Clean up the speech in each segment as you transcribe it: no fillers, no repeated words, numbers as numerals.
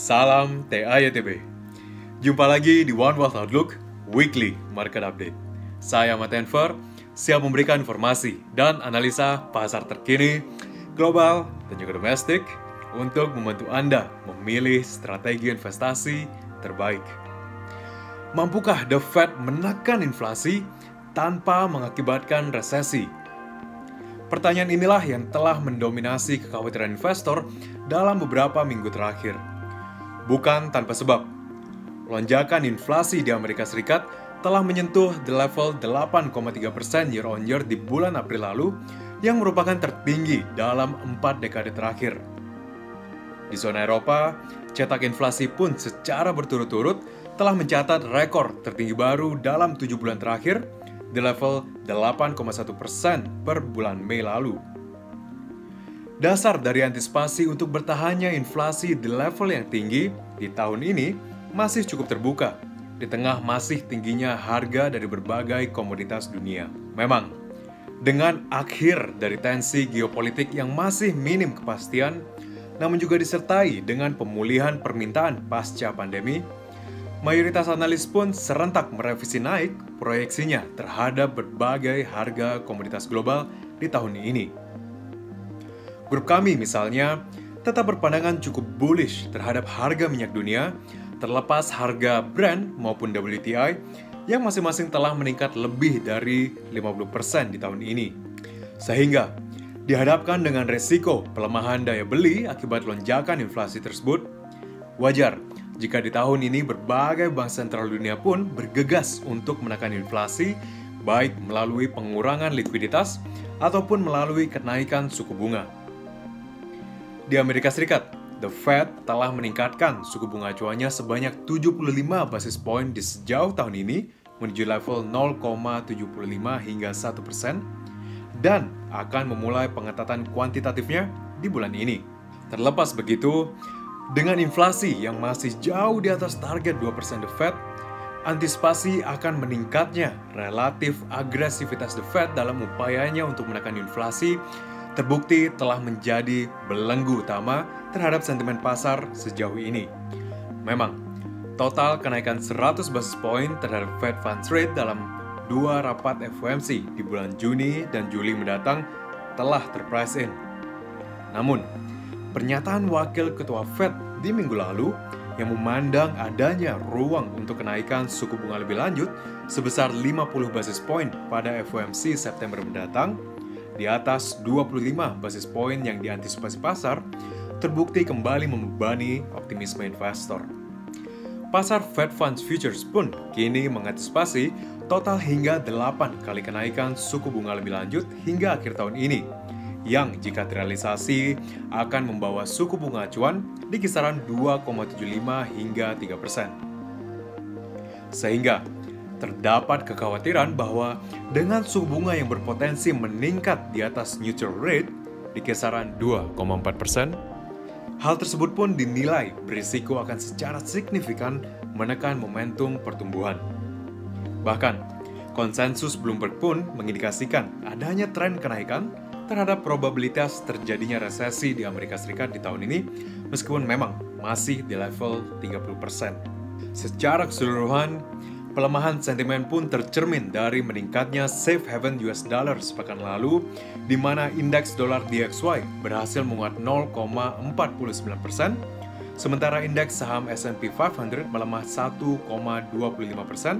Salam TAYTB. Jumpa lagi di One Wealth Outlook Weekly Market Update. Saya Ahmad Enver, siap memberikan informasi dan analisa pasar terkini, global dan juga domestik untuk membantu Anda memilih strategi investasi terbaik. Mampukah The Fed menekan inflasi tanpa mengakibatkan resesi? Pertanyaan inilah yang telah mendominasi kekhawatiran investor dalam beberapa minggu terakhir. Bukan tanpa sebab, lonjakan inflasi di Amerika Serikat telah menyentuh the level 8,3% year on year di bulan April lalu, yang merupakan tertinggi dalam 4 dekade terakhir. Di zona Eropa, cetak inflasi pun secara berturut-turut telah mencatat rekor tertinggi baru dalam 7 bulan terakhir, di level 8,1% per bulan Mei lalu. Dasar dari antisipasi untuk bertahannya inflasi di level yang tinggi di tahun ini masih cukup terbuka, di tengah masih tingginya harga dari berbagai komoditas dunia. Memang, dengan akhir dari tensi geopolitik yang masih minim kepastian, namun juga disertai dengan pemulihan permintaan pasca pandemi, mayoritas analis pun serentak merevisi naik proyeksinya terhadap berbagai harga komoditas global di tahun ini. Grup kami misalnya tetap berpandangan cukup bullish terhadap harga minyak dunia, terlepas harga Brent maupun WTI yang masing-masing telah meningkat lebih dari 50% di tahun ini. Sehingga dihadapkan dengan resiko pelemahan daya beli akibat lonjakan inflasi tersebut, wajar jika di tahun ini berbagai bank sentral dunia pun bergegas untuk menekan inflasi, baik melalui pengurangan likuiditas ataupun melalui kenaikan suku bunga. Di Amerika Serikat, The Fed telah meningkatkan suku bunga acuannya sebanyak 75 basis poin di sejauh tahun ini menuju level 0,75 hingga 1%, dan akan memulai pengetatan kuantitatifnya di bulan ini. Terlepas begitu, dengan inflasi yang masih jauh di atas target 2% The Fed, antisipasi akan meningkatnya relatif agresivitas The Fed dalam upayanya untuk menekan inflasi terbukti telah menjadi belenggu utama terhadap sentimen pasar sejauh ini. Memang, total kenaikan 100 basis point terhadap Fed Funds Rate dalam 2 rapat FOMC di bulan Juni dan Juli mendatang telah terprice in. Namun, pernyataan Wakil Ketua Fed di minggu lalu yang memandang adanya ruang untuk kenaikan suku bunga lebih lanjut sebesar 50 basis point pada FOMC September mendatang, di atas 25 basis poin yang diantisipasi pasar, terbukti kembali membebani optimisme investor. Pasar Fed Funds Futures pun kini mengantisipasi total hingga 8 kali kenaikan suku bunga lebih lanjut hingga akhir tahun ini, yang jika terrealisasi akan membawa suku bunga acuan di kisaran 2,75 hingga 3%. Sehingga terdapat kekhawatiran bahwa dengan suku bunga yang berpotensi meningkat di atas neutral rate di kisaran 2,4%, hal tersebut pun dinilai berisiko akan secara signifikan menekan momentum pertumbuhan. Bahkan, konsensus Bloomberg pun mengindikasikan adanya tren kenaikan terhadap probabilitas terjadinya resesi di Amerika Serikat di tahun ini, meskipun memang masih di level 30%. Secara keseluruhan, pelemahan sentimen pun tercermin dari meningkatnya safe haven US dollar sepekan lalu, di mana indeks dolar DXY berhasil menguat 0,49%, sementara indeks saham S&P 500 melemah 1,25%,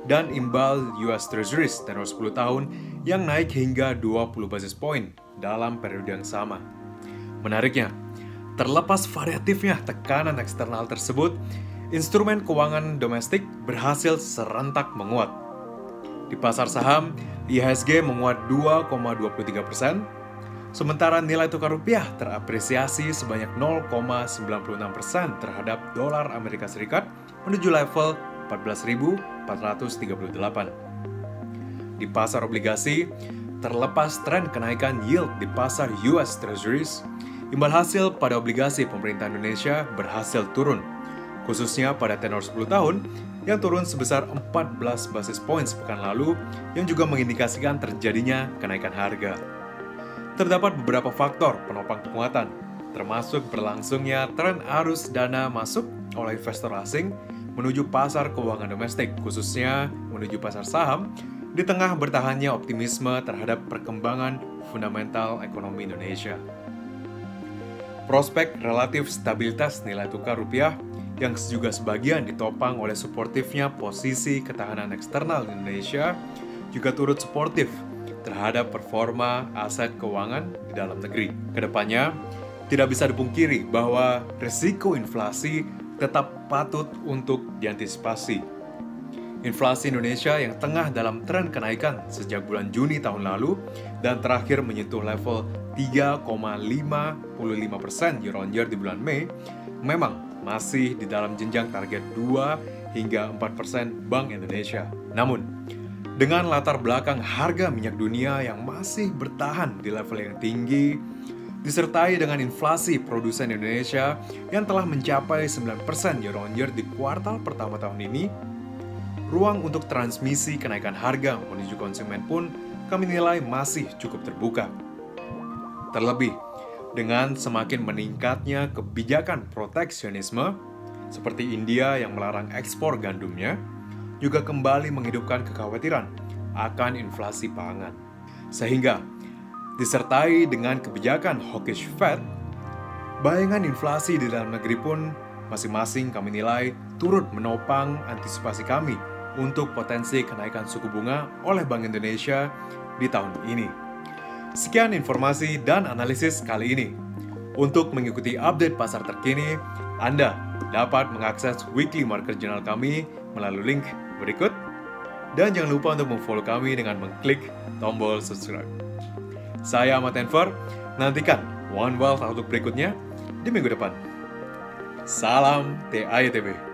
dan imbal US Treasuries tenor 10 tahun yang naik hingga 20 basis point dalam periode yang sama. Menariknya, terlepas variatifnya tekanan eksternal tersebut, instrumen keuangan domestik berhasil serentak menguat. Di pasar saham, IHSG menguat 2,23%, sementara nilai tukar rupiah terapresiasi sebanyak 0,96% terhadap dolar Amerika Serikat menuju level 14.438. Di pasar obligasi, terlepas tren kenaikan yield di pasar US Treasuries, imbal hasil pada obligasi pemerintah Indonesia berhasil turun, khususnya pada tenor 10 tahun yang turun sebesar 14 basis poin sepekan lalu, yang juga mengindikasikan terjadinya kenaikan harga. Terdapat beberapa faktor penopang penguatan, termasuk berlangsungnya tren arus dana masuk oleh investor asing menuju pasar keuangan domestik, khususnya menuju pasar saham, di tengah bertahannya optimisme terhadap perkembangan fundamental ekonomi Indonesia. Prospek relatif stabilitas nilai tukar rupiah yang juga sebagian ditopang oleh suportifnya posisi ketahanan eksternal Indonesia juga turut suportif terhadap performa aset keuangan di dalam negeri. Kedepannya, tidak bisa dipungkiri bahwa risiko inflasi tetap patut untuk diantisipasi. Inflasi Indonesia yang tengah dalam tren kenaikan sejak bulan Juni tahun lalu dan terakhir menyentuh level 3,55% year-on-year di bulan Mei, memang masih di dalam jenjang target 2 hingga 4% Bank Indonesia. Namun, dengan latar belakang harga minyak dunia yang masih bertahan di level yang tinggi, disertai dengan inflasi produsen Indonesia yang telah mencapai 9% year-on-year di kuartal pertama tahun ini, ruang untuk transmisi kenaikan harga menuju konsumen pun kami nilai masih cukup terbuka. Terlebih, dengan semakin meningkatnya kebijakan proteksionisme, seperti India yang melarang ekspor gandumnya, juga kembali menghidupkan kekhawatiran akan inflasi pangan. Sehingga, disertai dengan kebijakan hawkish Fed, bayangan inflasi di dalam negeri pun masing-masing kami nilai turut menopang antisipasi kami untuk potensi kenaikan suku bunga oleh Bank Indonesia di tahun ini. Sekian informasi dan analisis kali ini. Untuk mengikuti update pasar terkini, Anda dapat mengakses weekly market journal kami melalui link berikut. Dan jangan lupa untuk memfollow kami dengan mengklik tombol subscribe. Saya Ahmad Enver, nantikan One Wealth Outlook berikutnya di minggu depan. Salam TAYTB.